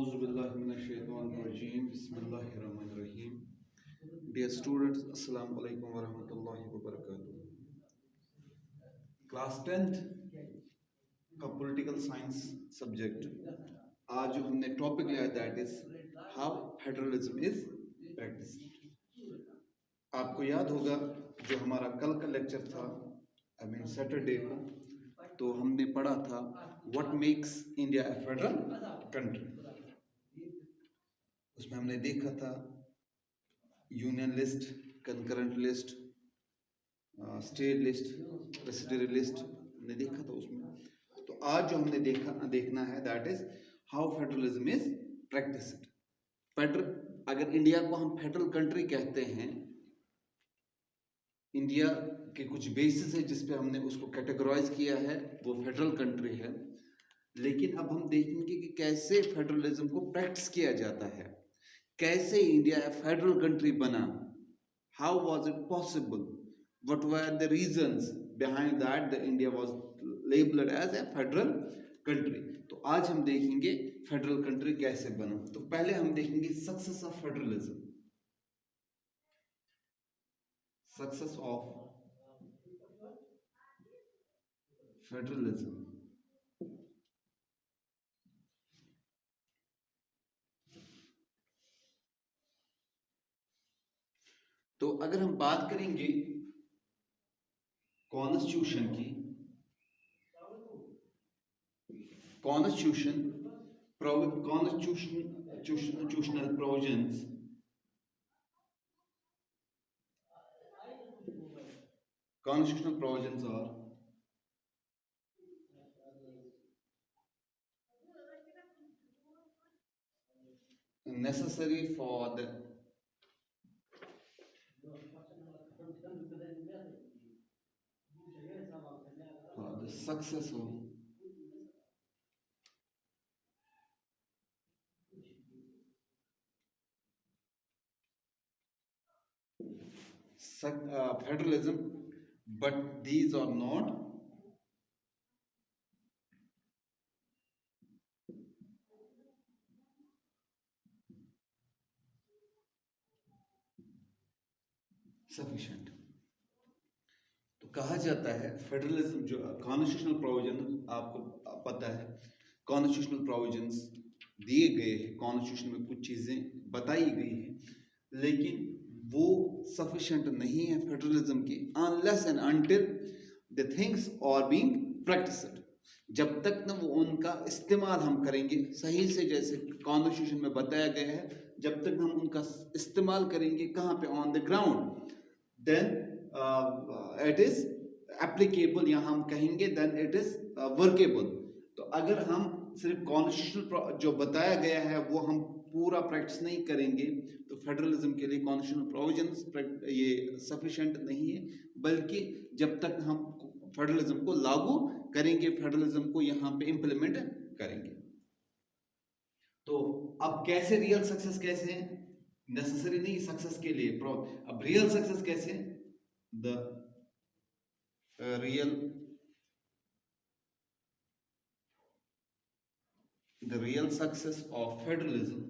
Auzubillahiminash-shaytanir-rajim. Bismillahir-rahmanir-rahim. Dear students, Assalamu alaikum wa rahmatullahi wa barakatuh. Class 10th का political science subject आज जो हमने topic लिया that is how federalism is practice. आपको याद होगा जो हमारा कल का लेक्चर था सैटरडे को, तो हमने पढ़ा था what makes India A federal country. उसमें हमने देखा था union list, concurrent list, state list, resident list हमने देखा था उसमें। तो आज जो हमने देखना है that is how federalism is practised. अगर इंडिया को हम फेडरल कंट्री कहते हैं, इंडिया के कुछ बेसिस है जिस पे हमने उसको कैटेगराइज किया है, वो फेडरल कंट्री है। लेकिन अब हम देखेंगे कि कैसे फेडरलिज्म को प्रैक्टिस किया जाता है, कैसे इंडिया फेडरल कंट्री बना, how was it possible, what were the reasons behind that the India was labelled as a federal country. तो आज हम देखेंगे फेडरल कंट्री कैसे बना। तो पहले हम देखेंगे success of federalism. Success of federalism. तो अगर हम बात करेंगे कॉन्स्टिट्यूशन की, constitutional provisions, constitutional provisions are necessary for the successful federalism, but these are not sufficient। तो कहा जाता है फेडरलिज्म जो कॉन्स्टिट्यूशनल प्रोविजन, आपको पता है कॉन्स्टिट्यूशनल प्रोविजंस दिए गए हैं, कॉन्स्टिट्यूशन में कुछ चीजें बताई गई हैं, लेकिन वो सफिशिएंट नहीं है फेडरलिज्म की unless and until the things are being practised. जब तक न वो उनका इस्तेमाल हम करेंगे सही से, जैसे कॉन्स्टिट्यूशन में बताया गया है, जब तक हम उनका इस्तेमाल करेंगे कहाँ पे, on the ground, then it is applicable, या हम कहेंगे देन इट इज वर्केबल। तो अगर हम सिर्फ कॉन्स्टिट्यूशनल जो बताया गया है वो हम पूरा प्रैक्टिस नहीं करेंगे, तो फेडरलिज्म के लिए कॉन्स्टिट्यूशनल प्रोविजंस ये सफिशिएंट नहीं है, बल्कि जब तक हम फेडरलिज्म को लागू करेंगे, फेडरलिज्म को यहाँ पे इम्प्लीमेंट करेंगे। तो अब कैसे रियल सक्सेस कैसे है, नेसेसरी नहीं सक्सेस के लिए, अब रियल सक्सेस कैसे, the real success of federalism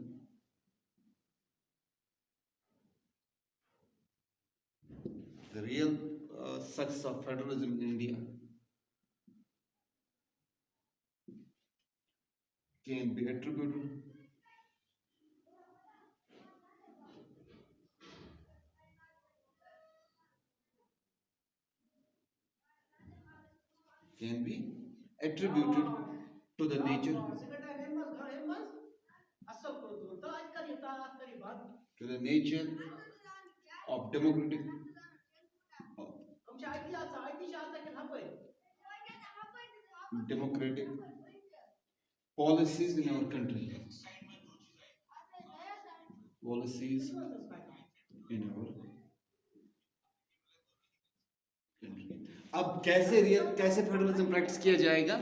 success of federalism in India can be attributed to the nature of democratic policies in our country, policies in our country। अब कैसे federalism practice किया जाएगा,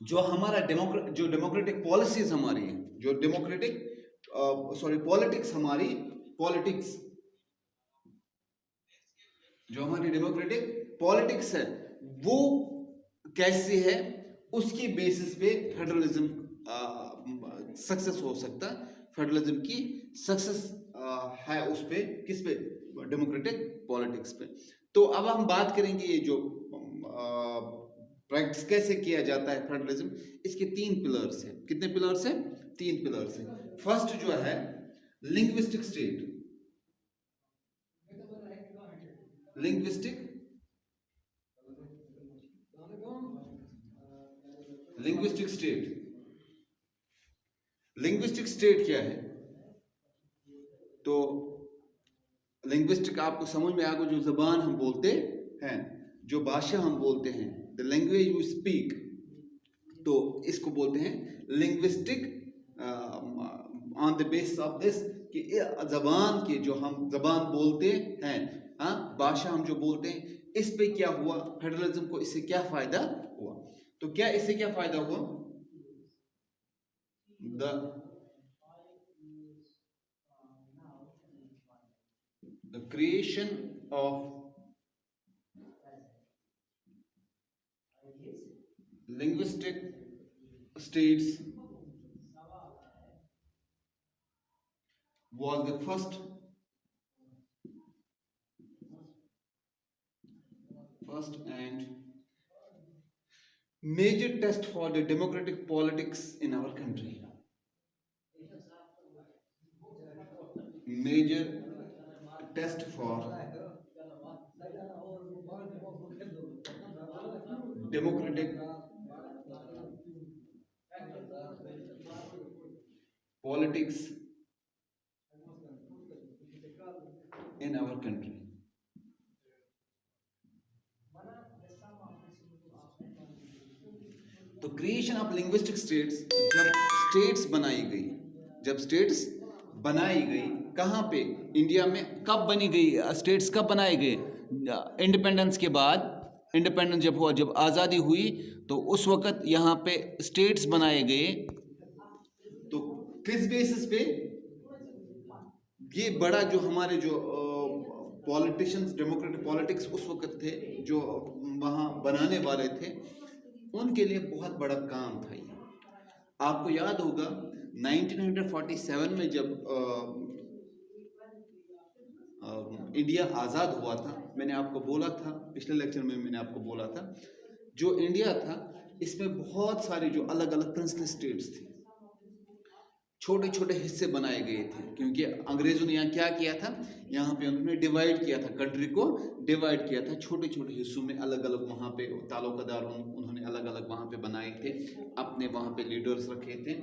जो हमारा डेमोक्रेटिक पॉलिसीज हमारी है, जो पॉलिटिक्स हमारी, पॉलिटिक्स जो हमारी डेमोक्रेटिक पॉलिटिक्स है वो कैसी है, उसकी बेसिस पे फेडरलिज्म सक्सेस हो सकता, फेडरलिज्म की सक्सेस है उस पे, किस पे, डेमोक्रेटिक पॉलिटिक्स पे। तो अब हम बात करेंगे ये जो प्रैक्टिस कैसे किया जाता है फेडरलिज्म, इसके 3 पिलर्स हैं। कितने पिलर्स हैं? 3 पिलर्स हैं। फर्स्ट जो है linguistic state, linguistic linguistic state. Linguistic state क्या है? तो लिंग्विस्टिक आपको समझ में आएगा, जो जबान हम बोलते हैं, जो भाषा हम बोलते हैं, द लैंग्वेज यू स्पीक, तो इसको बोलते हैं linguistic, on the basis of this कि जबान के, जो हम जबान बोलते हैं, हाँ, भाषा हम जो बोलते हैं, इस पे क्या हुआ, फेडरलिज्म को इससे क्या फायदा हुआ? तो क्या इससे क्या फायदा हुआ? The creation of linguistic states was the first and major test for the democratic politics in our country. Major test for democratic politics in our country. तो क्रिएशन ऑफ लिंग्विस्टिक स्टेट्स, जब स्टेट्स बनाई गई, कहाँ पे? India में। कब बनी गई स्टेट्स? कब बनाए गए? इंडिपेंडेंस के बाद। इंडिपेंडेंस जब हुआ, जब आज़ादी हुई, तो उस वक्त यहाँ पे स्टेट्स बनाए गए। तो किस बेसिस पे? ये बड़ा जो हमारे जो पॉलिटिशियंस, डेमोक्रेटिक पॉलिटिक्स उस वक्त थे, जो वहाँ बनाने वाले थे, उनके लिए बहुत बड़ा काम था ये। आपको याद होगा 1947 में जब इंडिया आज़ाद हुआ था, मैंने आपको बोला था, पिछले लेक्चर में मैंने आपको बोला था, जो इंडिया था इसमें बहुत सारे जो अलग अलग प्रिंसली स्टेट्स थे, छोटे छोटे हिस्से बनाए गए थे, क्योंकि अंग्रेजों ने यहाँ क्या किया था, यहाँ पे उन्होंने डिवाइड किया था, कंट्री को डिवाइड किया था छोटे छोटे हिस्सों में, अलग अलग वहाँ पे तालुकादार उन्होंने अलग अलग वहाँ पे बनाए थे, अपने वहाँ पे लीडर्स रखे थे।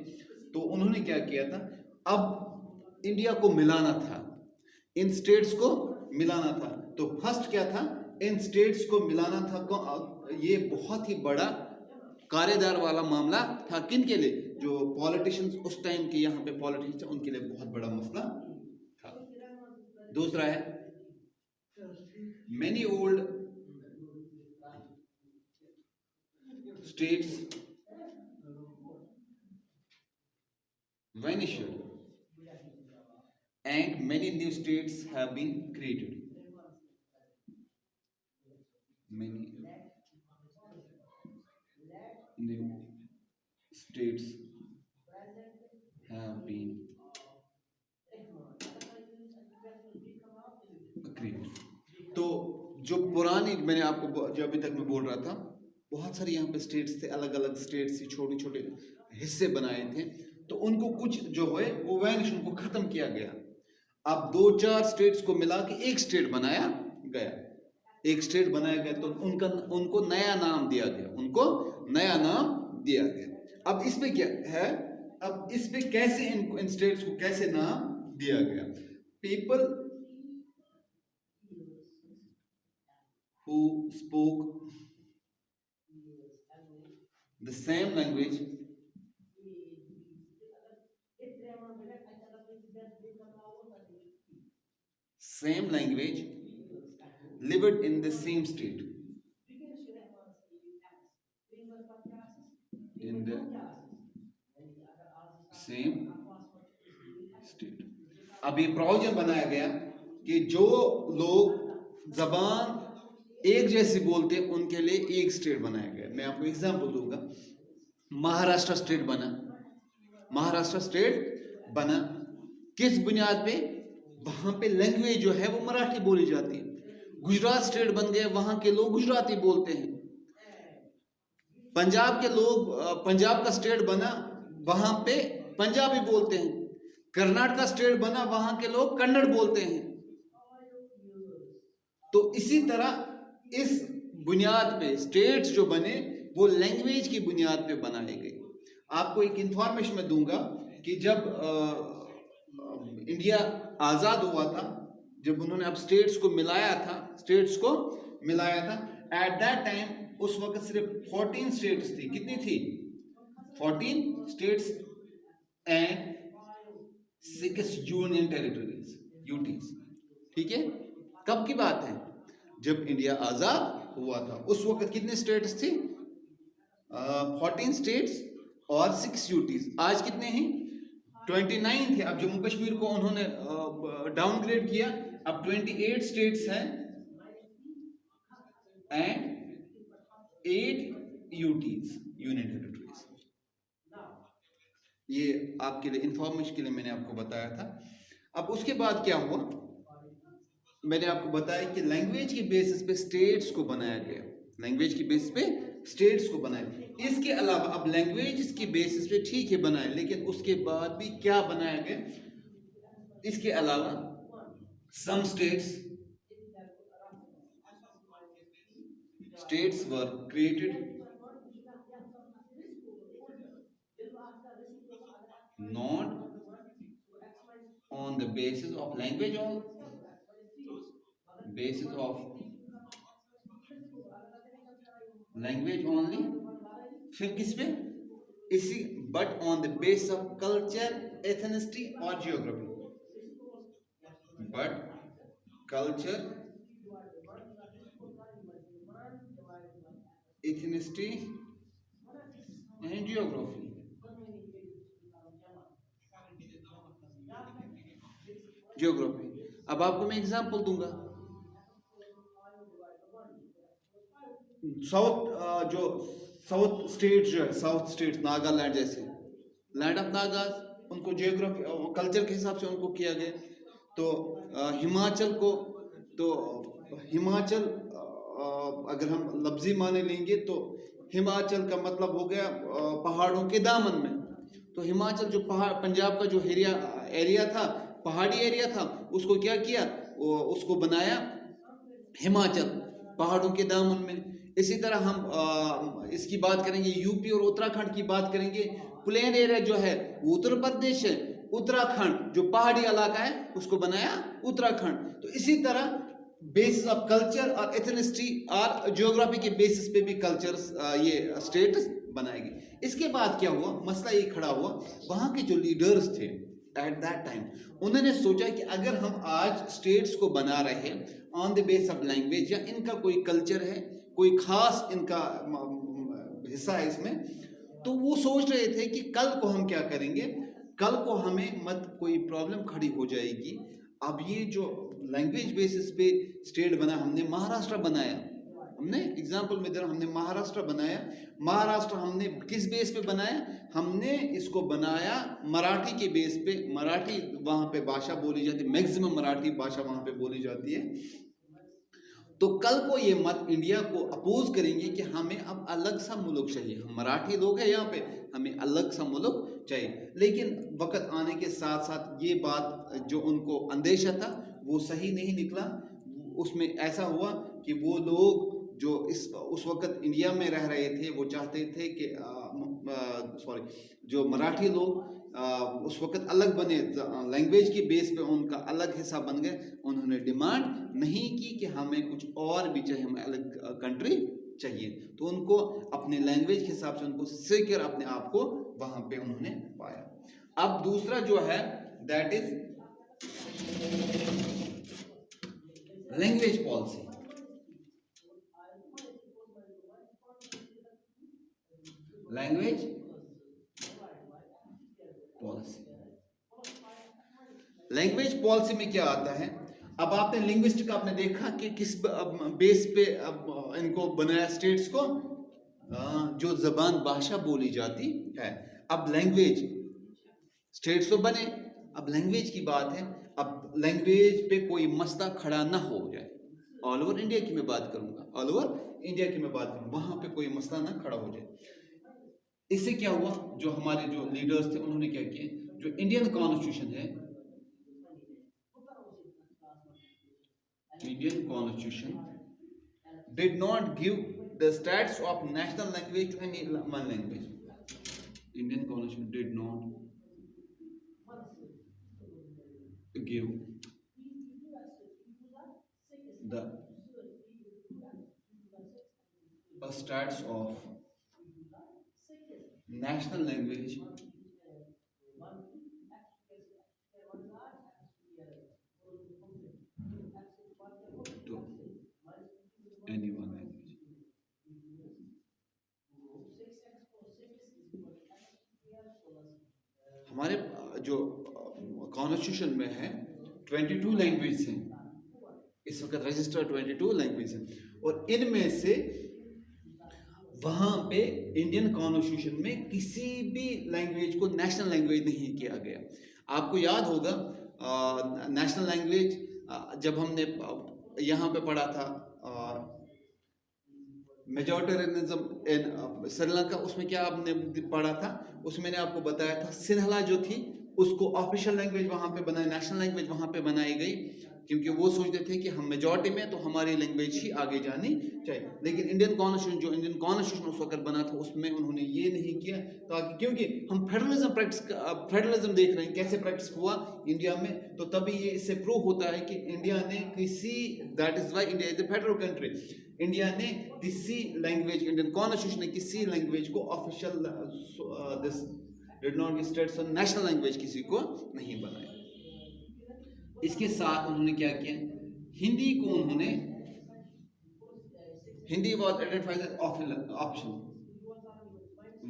तो उन्होंने क्या किया था, अब इंडिया को मिलाना था, इन स्टेट्स को मिलाना था। तो फर्स्ट क्या था, इन स्टेट्स को मिलाना था। ये बहुत ही बड़ा कार्यदार वाला मामला था, किन के लिए? जो पॉलिटिशियंस उस टाइम के यहाँ पे पॉलिटिशियंस थे, उनके लिए बहुत बड़ा मसला था। दूसरा है many old states vanished and many new states have been created. Many new states have been created. तो जो पुरानी, मैंने आपको जो अभी तक मैं बोल रहा था, बहुत सारे यहाँ पे स्टेट्स थे, अलग अलग स्टेट्स से छोटे छोटे हिस्से बनाए थे, तो उनको कुछ जो है वो वैनिश, उनको खत्म किया गया। अब 2-4 स्टेट्स को मिला के एक स्टेट बनाया गया, एक स्टेट बनाया गया, तो उनको नया नाम दिया गया, उनको नया नाम दिया गया। अब इस पे क्या है, अब इस पे कैसे इन स्टेट्स को कैसे नाम दिया गया? People who spoke the same language lived in the same state, in the same state. अब ये प्रोविजन बनाया गया कि जो लोग जबान एक जैसी बोलते हैं उनके लिए एक स्टेट बनाया गया। मैं आपको एग्जांपल दूंगा, महाराष्ट्र स्टेट बना, महाराष्ट्र स्टेट बना किस बुनियाद पे? वहां पे लैंग्वेज जो है वो मराठी बोली जाती है। गुजरात स्टेट बन गया, वहां के लोग गुजराती बोलते हैं। पंजाब के लोग पंजाब का स्टेट बना, वहां पे पंजाबी बोलते हैं। कर्नाटक स्टेट बना, वहां के लोग कन्नड़ बोलते हैं। तो इसी तरह इस बुनियाद पे स्टेट्स जो बने वो लैंग्वेज की बुनियाद पे बनाए गए। आपको एक इंफॉर्मेशन मैं दूंगा कि जब इंडिया आज़ाद हुआ था, जब उन्होंने अब स्टेट्स को मिलाया था, एट दैट टाइम उस वक्त सिर्फ 14 स्टेट्स थी। कितनी थी? 14 states and 6 union territories, UTs. ठीक है, कब की बात है? जब इंडिया आजाद हुआ था उस वक्त कितने स्टेट्स थी? 14 स्टेट्स और 6 यूटीज। आज कितने हैं? 29 थे। अब जम्मू कश्मीर को उन्होंने डाउनग्रेड किया, अब 28 स्टेट्स हैं एंड 8 यूटीज, यूनियन टेरिटरीज। ये आपके लिए इंफॉर्मेशन के लिए मैंने आपको बताया था। अब उसके बाद क्या हुआ? मैंने आपको बताया कि लैंग्वेज के बेसिस पे स्टेट्स को बनाया गया, लैंग्वेज के बेसिस पे स्टेट्स को बनाया। इसके अलावा अब लैंग्वेज के बेसिस पे ठीक है बनाए, लेकिन उसके बाद भी क्या बनाया गया? इसके अलावा सम states were created not on the basis of language, on basis of language only, फिर किस पे? इसी but on the basis of culture, ethnicity और geography। but culture, ethnicity and geography। Geography. अब आपको मैं एग्जांपल दूंगा। साउथ स्टेट जो है, साउथ स्टेट नागालैंड जैसे, लैंड ऑफ नागाज, उनको जियोग्राफी कल्चर के हिसाब से उनको किया गया। तो हिमाचल को, तो हिमाचल अगर हम लफ्जी माने लेंगे तो हिमाचल का मतलब हो गया पहाड़ों के दामन में। तो हिमाचल जो पहाड़, पंजाब का जो एरिया था, पहाड़ी एरिया था, उसको क्या किया? उसको बनाया हिमाचल, पहाड़ों के दामन में। इसी तरह हम इसकी बात करेंगे, यूपी और उत्तराखंड की बात करेंगे। प्लेन एरिया जो है उत्तर प्रदेश है, उत्तराखंड जो पहाड़ी इलाका है उसको बनाया उत्तराखंड। तो इसी तरह बेसिस ऑफ कल्चर और एथनिसिटी और ज्योग्राफी के बेसिस पे भी कल्चर्स, ये स्टेट्स बनाए गए। इसके बाद क्या हुआ? मसला ये खड़ा हुआ, वहाँ के जो लीडर्स थे एट दैट टाइम, उन्होंने सोचा कि अगर हम आज स्टेट्स को बना रहे हैं on the base of language, या इनका कोई कल्चर है, कोई खास इनका हिस्सा है इसमें, तो वो सोच रहे थे कि कल को हम क्या करेंगे, कल को हमें मत कोई प्रॉब्लम खड़ी हो जाएगी। अब ये जो लैंग्वेज बेसिस पे स्टेट बना, हमने महाराष्ट्र बनाया, हमने एग्जाम्पल में दे रहा, हमने महाराष्ट्र बनाया। महाराष्ट्र हमने किस बेस पे बनाया? हमने इसको बनाया मराठी के बेस पे। मराठी वहां पे भाषा बोली जाती है, मैक्सिमम मराठी भाषा वहां पे बोली जाती है। तो कल को ये मत इंडिया को अपोज करेंगे कि हमें अब अलग सा मुल्क चाहिए, हम मराठी लोग हैं यहाँ पे, हमें अलग सा मुल्क चाहिए। लेकिन वक्त आने के साथ साथ ये बात जो उनको अंदेशा था वो सही नहीं निकला। उसमें ऐसा हुआ कि वो लोग जो उस वक्त इंडिया में रह रहे थे, वो चाहते थे कि जो मराठी लोग उस वक्त अलग बने, लैंग्वेज के बेस पे उनका अलग हिस्सा बन गए। उन्होंने डिमांड नहीं की कि हमें कुछ और भी चाहिए, हमें अलग कंट्री चाहिए। तो उनको अपने लैंग्वेज के हिसाब से उनको सिक्योर अपने आप को वहां पे उन्होंने पाया। अब दूसरा जो है that is language policy. Language policy, language policy में क्या आता है? अब आपने लिंग्विस्टिक आपने देखा कि किस बेस पे अब इनको बनाया स्टेट्स को, जो जबान भाषा बोली जाती है। अब लैंग्वेज स्टेट्स तो बने, अब लैंग्वेज की बात है, अब लैंग्वेज पे कोई मसला खड़ा ना हो जाए। ऑल ओवर इंडिया की मैं बात करूंगा, ऑल ओवर इंडिया की मैं बात करूंगा, वहां पे कोई मसला ना खड़ा हो जाए। इससे क्या हुआ, जो हमारे जो लीडर्स थे उन्होंने क्या किया, जो इंडियन कॉन्स्टिट्यूशन है, Indian constitution did not give the status of national language to any one language. Indian constitution did not give the a status of national language to any one language. हमारे जो constitution में है 22 language हैं, इस वक्त registered 22 language हैं, और इनमें से वहां पे इंडियन कॉन्स्टिट्यूशन में किसी भी लैंग्वेज को नेशनल लैंग्वेज नहीं किया गया। आपको याद होगा नेशनल लैंग्वेज जब हमने यहाँ पे पढ़ा था मेजॉरिटेरियनिज्म इन श्रीलंका, उसमें क्या आपने पढ़ा था, उसमें मैंने आपको बताया था सिन्हला जो थी उसको ऑफिशियल लैंग्वेज वहां पे बनाई, नेशनल लैंग्वेज वहां पे बनाई गई, क्योंकि वो सोचते थे कि हम मेजॉरिटी में तो हमारी लैंग्वेज ही आगे जानी चाहिए। लेकिन इंडियन कॉन्स्टिट्यूशन, जो इंडियन कॉन्स्टिट्यूशन उस वक्त बना था, उसमें उन्होंने ये नहीं किया, ताकि क्योंकि हम फेडरलिज्म देख रहे हैं कैसे प्रैक्टिस हुआ इंडिया में, तो तभी ये इससे प्रूव होता है कि इंडिया ने किसी, that is why India is a federal country, India ने किसी लैंग्वेज, इंडियन कॉन्स्टिट्यूशन ने किसी लैंग्वेज को official this did not states national language किसी को नहीं बनाया। इसके साथ उन्होंने क्या किया, हिंदी को उन्होंने, Hindi was identified as option,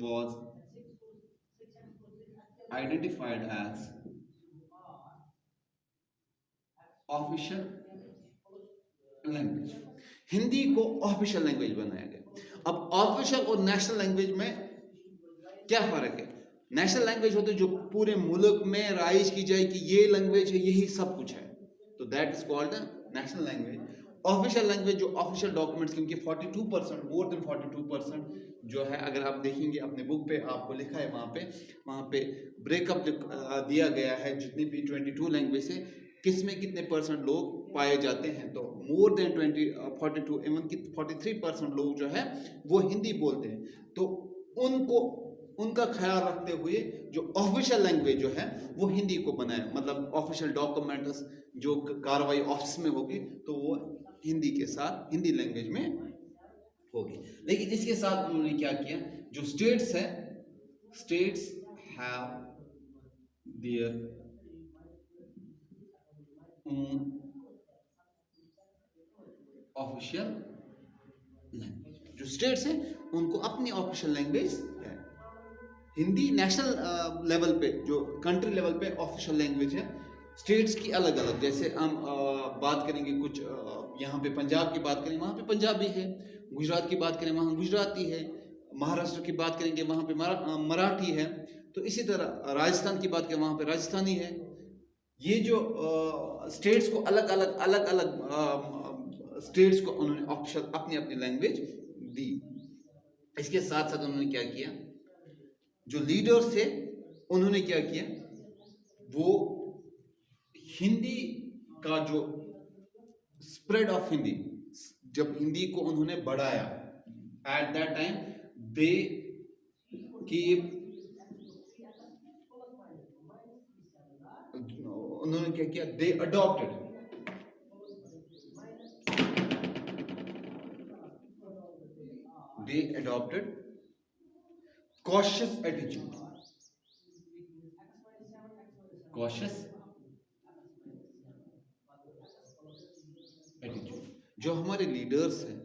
was identified as official language, Hindi को ऑफिशियल लैंग्वेज बनाया गया। अब ऑफिशियल और नेशनल लैंग्वेज में क्या फर्क है? नेशनल लैंग्वेज होती है जो पूरे मुल्क में राइज की जाए कि ये लैंग्वेज है, यही सब कुछ है, तो that is called national language. Official language जो ऑफिशियल डॉक्यूमेंट्स, क्योंकि 42%, मोर देन 42% जो है, अगर आप देखेंगे अपने बुक पे आपको लिखा है, वहाँ पे ब्रेकअप दिया गया है, जितनी भी 22 लैंग्वेज है किसमें कितने परसेंट लोग पाए जाते हैं, तो मोर देन 42, इवन कि 43% लोग जो है वो हिंदी बोलते हैं। तो उनको, उनका ख्याल रखते हुए जो ऑफिशियल लैंग्वेज जो है वो हिंदी को बनाया, मतलब ऑफिशियल डॉक्यूमेंट्स जो कार्रवाई ऑफिस में होगी तो वो हिंदी के साथ, हिंदी लैंग्वेज में होगी। लेकिन इसके साथ उन्होंने क्या किया, जो स्टेट्स है, states have their own official language, जो स्टेट्स है उनको अपनी ऑफिशियल लैंग्वेज है। हिंदी नेशनल लेवल पे, जो कंट्री लेवल पे ऑफिशियल लैंग्वेज है, स्टेट्स की अलग अलग, जैसे हम बात करेंगे कुछ यहाँ पे पंजाब की बात करें, वहाँ पे पंजाबी है, गुजरात की बात करें वहाँ गुजराती है, महाराष्ट्र की बात करेंगे वहाँ पे मराठी है, तो इसी तरह राजस्थान की बात करें वहाँ पे राजस्थानी है। ये जो स्टेट्स को अलग अलग स्टेट्स को उन्होंने ऑप्शन अपनी अपनी लैंग्वेज दी। इसके साथ साथ उन्होंने क्या किया, जो लीडर्स थे उन्होंने क्या किया, वो हिंदी का जो स्प्रेड ऑफ हिंदी, जब हिंदी को उन्होंने बढ़ाया, at that time they keep, उन्होंने क्या किया, दे adopted cautious attitude, cautious attitude। जो हमारे लीडर्स हैं,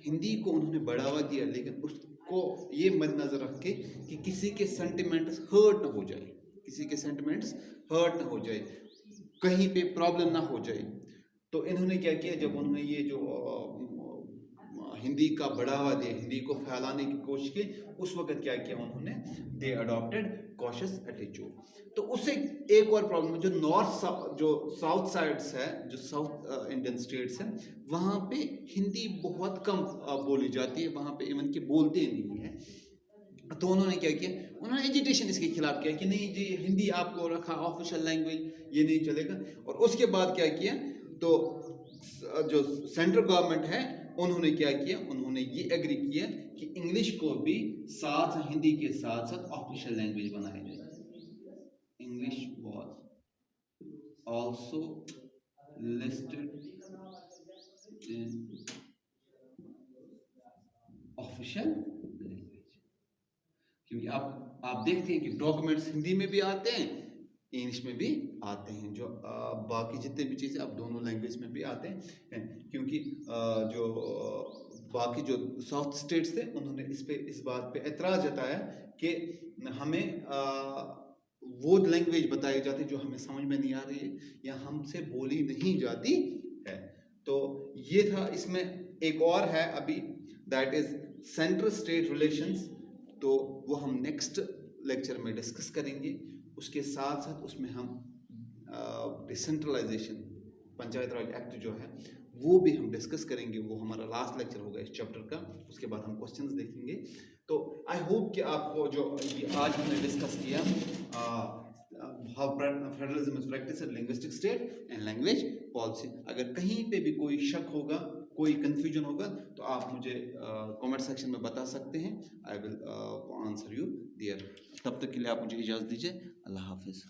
हिंदी को उन्होंने बढ़ावा दिया, लेकिन उसको ये मद्देनजर रख के कि किसी के सेंटिमेंट्स हर्ट ना हो जाए, किसी के सेंटिमेंट्स हर्ट ना हो जाए, कहीं पे प्रॉब्लम ना हो जाए। तो इन्होंने क्या किया, जब उन्होंने ये जो हिंदी का बढ़ावा दिया, हिंदी को फैलाने की कोशिश की, उस वक्त क्या किया उन्होंने, दे अडॉप्टेड कॉशियस एटीट्यूड। तो उससे एक और प्रॉब्लम है, जो साउथ साइड्स है, जो साउथ इंडियन स्टेट्स हैं, वहाँ पे हिंदी बहुत कम बोली जाती है, वहाँ पे इवन कि बोलते ही नहीं है। तो उन्होंने क्या किया, उन्होंने एजिटेशन इसके खिलाफ किया कि नहीं जी, हिंदी आपको रखा ऑफिशियल लैंग्वेज, ये नहीं चलेगा। और उसके बाद क्या किया, तो जो सेंट्रल गवर्नमेंट है उन्होंने क्या किया, उन्होंने ये एग्री किया कि इंग्लिश को भी साथ, हिंदी के साथ साथ ऑफिशियल लैंग्वेज बनाया जाए। English was also listed in official language, क्योंकि आप देखते हैं कि डॉक्यूमेंट्स हिंदी में भी आते हैं, इंग्लिश में भी आते हैं, जो बाकी जितने भी चीज़ें आप दोनों लैंग्वेज में भी आते हैं, क्योंकि जो बाकी जो साउथ स्टेट्स थे उन्होंने इस बात पे एतराज़ जताया कि हमें वो लैंग्वेज बताई जाती जो हमें समझ में नहीं आ रही है या हमसे बोली नहीं जाती है। तो ये था। इसमें एक और है अभी, that is central state relations, तो वो हम नेक्स्ट लेक्चर में डिस्कस करेंगे। उसके साथ साथ उसमें हम डिसेंट्रलाइजेशन, पंचायत राज एक्ट जो है वो भी हम डिस्कस करेंगे। वो हमारा लास्ट लेक्चर होगा इस चैप्टर का। उसके बाद हम क्वेश्चंस देखेंगे। तो आई होप कि आपको जो आज हमने डिस्कस किया, how federalism is practice in linguistic state and language policy, अगर कहीं पे भी कोई शक होगा, कोई कंफ्यूजन होगा, तो आप मुझे कमेंट सेक्शन में बता सकते हैं। I will answer you there. तब तक के लिए आप मुझे इजाज़त दीजिए। अल्लाह हाफिज़।